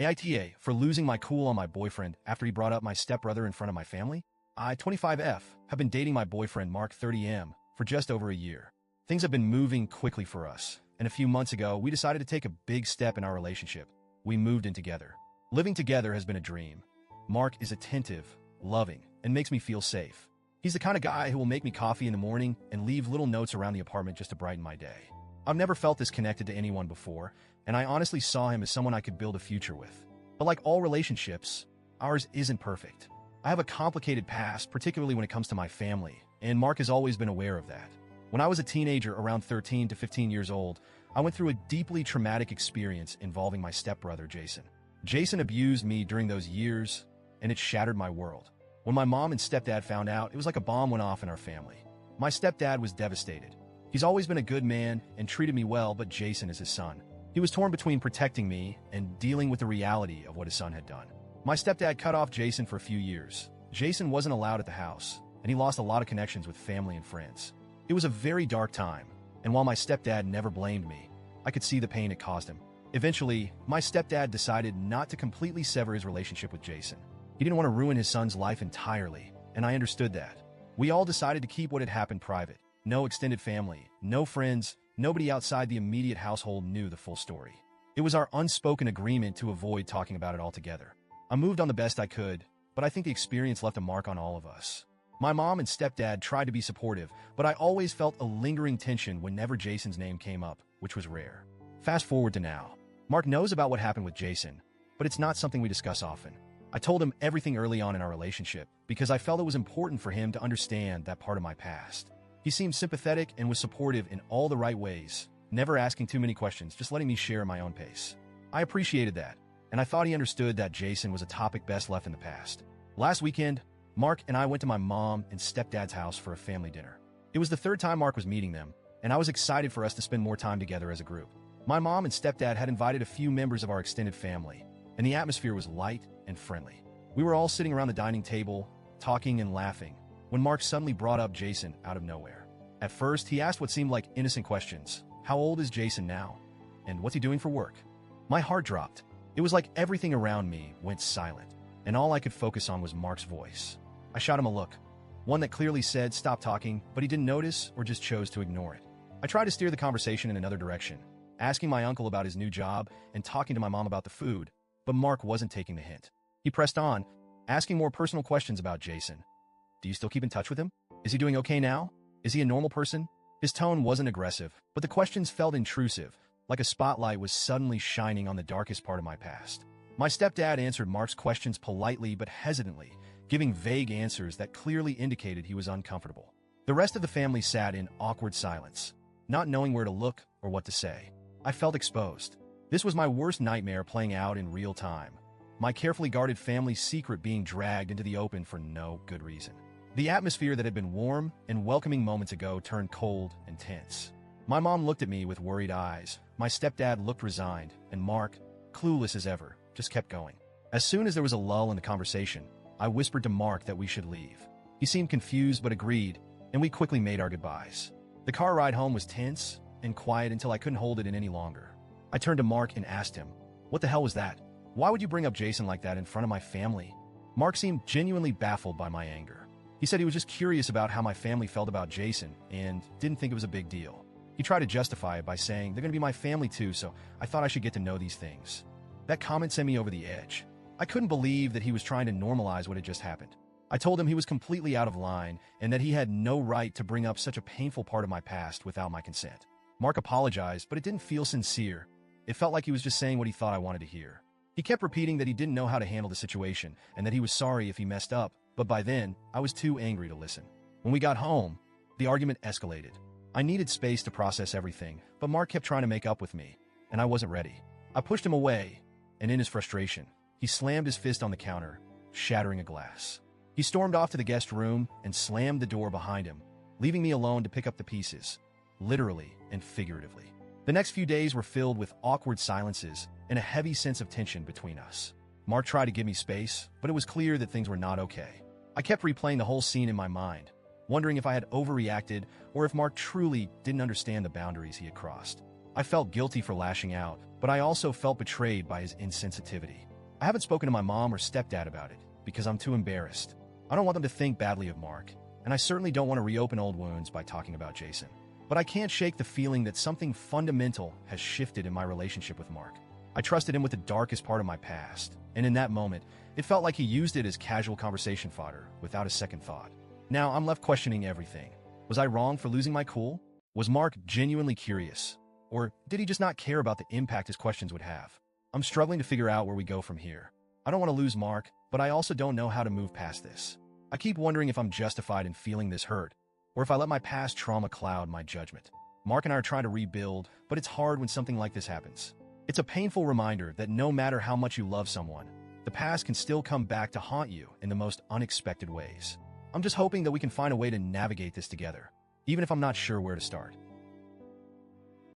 AITA for losing my cool on my boyfriend after he brought up my stepbrother in front of my family. I, 25F, have been dating my boyfriend Mark 30M for just over a year. Things have been moving quickly for us, and a few months ago, we decided to take a big step in our relationship. We moved in together. Living together has been a dream. Mark is attentive, loving, and makes me feel safe. He's the kind of guy who will make me coffee in the morning and leave little notes around the apartment just to brighten my day. I've never felt this connected to anyone before, and I honestly saw him as someone I could build a future with. But like all relationships, ours isn't perfect. I have a complicated past, particularly when it comes to my family, and Mark has always been aware of that. When I was a teenager, around 13 to 15 years old, I went through a deeply traumatic experience involving my stepbrother, Jason. Jason abused me during those years, and it shattered my world. When my mom and stepdad found out, it was like a bomb went off in our family. My stepdad was devastated. He's always been a good man and treated me well, but Jason is his son. He was torn between protecting me and dealing with the reality of what his son had done. My stepdad cut off Jason for a few years. Jason wasn't allowed at the house, and he lost a lot of connections with family and friends. It was a very dark time, and while my stepdad never blamed me, I could see the pain it caused him. Eventually, my stepdad decided not to completely sever his relationship with Jason. He didn't want to ruin his son's life entirely, and I understood that. We all decided to keep what had happened private. No extended family, no friends, nobody outside the immediate household knew the full story. It was our unspoken agreement to avoid talking about it altogether. I moved on the best I could, but I think the experience left a mark on all of us. My mom and stepdad tried to be supportive, but I always felt a lingering tension whenever Jason's name came up, which was rare. Fast forward to now. Mark knows about what happened with Jason, but it's not something we discuss often. I told him everything early on in our relationship because I felt it was important for him to understand that part of my past. He seemed sympathetic and was supportive in all the right ways, never asking too many questions, just letting me share at my own pace. I appreciated that, and I thought he understood that Jason was a topic best left in the past. Last weekend, Mark and I went to my mom and stepdad's house for a family dinner. It was the third time Mark was meeting them, and I was excited for us to spend more time together as a group. My mom and stepdad had invited a few members of our extended family, and the atmosphere was light and friendly. We were all sitting around the dining table, talking and laughing, when Mark suddenly brought up Jason out of nowhere. At first, he asked what seemed like innocent questions. How old is Jason now? And what's he doing for work? My heart dropped. It was like everything around me went silent, and all I could focus on was Mark's voice. I shot him a look, one that clearly said stop talking, but he didn't notice or just chose to ignore it. I tried to steer the conversation in another direction, asking my uncle about his new job and talking to my mom about the food, but Mark wasn't taking the hint. He pressed on, asking more personal questions about Jason. Do you still keep in touch with him? Is he doing okay now? Is he a normal person? His tone wasn't aggressive, but the questions felt intrusive, like a spotlight was suddenly shining on the darkest part of my past. My stepdad answered Mark's questions politely but hesitantly, giving vague answers that clearly indicated he was uncomfortable. The rest of the family sat in awkward silence, not knowing where to look or what to say. I felt exposed. This was my worst nightmare playing out in real time. My carefully guarded family's secret being dragged into the open for no good reason. The atmosphere that had been warm and welcoming moments ago turned cold and tense. My mom looked at me with worried eyes. My stepdad looked resigned, and Mark, clueless as ever, just kept going. As soon as there was a lull in the conversation, I whispered to Mark that we should leave. He seemed confused but agreed, and we quickly made our goodbyes. The car ride home was tense and quiet until I couldn't hold it in any longer. I turned to Mark and asked him, "What the hell was that? Why would you bring up Jason like that in front of my family?" Mark seemed genuinely baffled by my anger. He said he was just curious about how my family felt about Jason and didn't think it was a big deal. He tried to justify it by saying, they're going to be my family too, so I thought I should get to know these things. That comment sent me over the edge. I couldn't believe that he was trying to normalize what had just happened. I told him he was completely out of line and that he had no right to bring up such a painful part of my past without my consent. Mark apologized, but it didn't feel sincere. It felt like he was just saying what he thought I wanted to hear. He kept repeating that he didn't know how to handle the situation and that he was sorry if he messed up, but by then, I was too angry to listen. When we got home, the argument escalated. I needed space to process everything, but Mark kept trying to make up with me, and I wasn't ready. I pushed him away, and in his frustration, he slammed his fist on the counter, shattering a glass. He stormed off to the guest room and slammed the door behind him, leaving me alone to pick up the pieces, literally and figuratively. The next few days were filled with awkward silences and a heavy sense of tension between us. Mark tried to give me space, but it was clear that things were not okay. I kept replaying the whole scene in my mind, wondering if I had overreacted or if Mark truly didn't understand the boundaries he had crossed. I felt guilty for lashing out, but I also felt betrayed by his insensitivity. I haven't spoken to my mom or stepdad about it because I'm too embarrassed. I don't want them to think badly of Mark, and I certainly don't want to reopen old wounds by talking about Jason. But I can't shake the feeling that something fundamental has shifted in my relationship with Mark. I trusted him with the darkest part of my past, and in that moment, it felt like he used it as casual conversation fodder without a second thought. Now I'm left questioning everything. Was I wrong for losing my cool? Was Mark genuinely curious? Or did he just not care about the impact his questions would have? I'm struggling to figure out where we go from here. I don't want to lose Mark, but I also don't know how to move past this. I keep wondering if I'm justified in feeling this hurt, or if I let my past trauma cloud my judgment. Mark and I are trying to rebuild, but it's hard when something like this happens. It's a painful reminder that no matter how much you love someone, the past can still come back to haunt you in the most unexpected ways. I'm just hoping that we can find a way to navigate this together, even if I'm not sure where to start.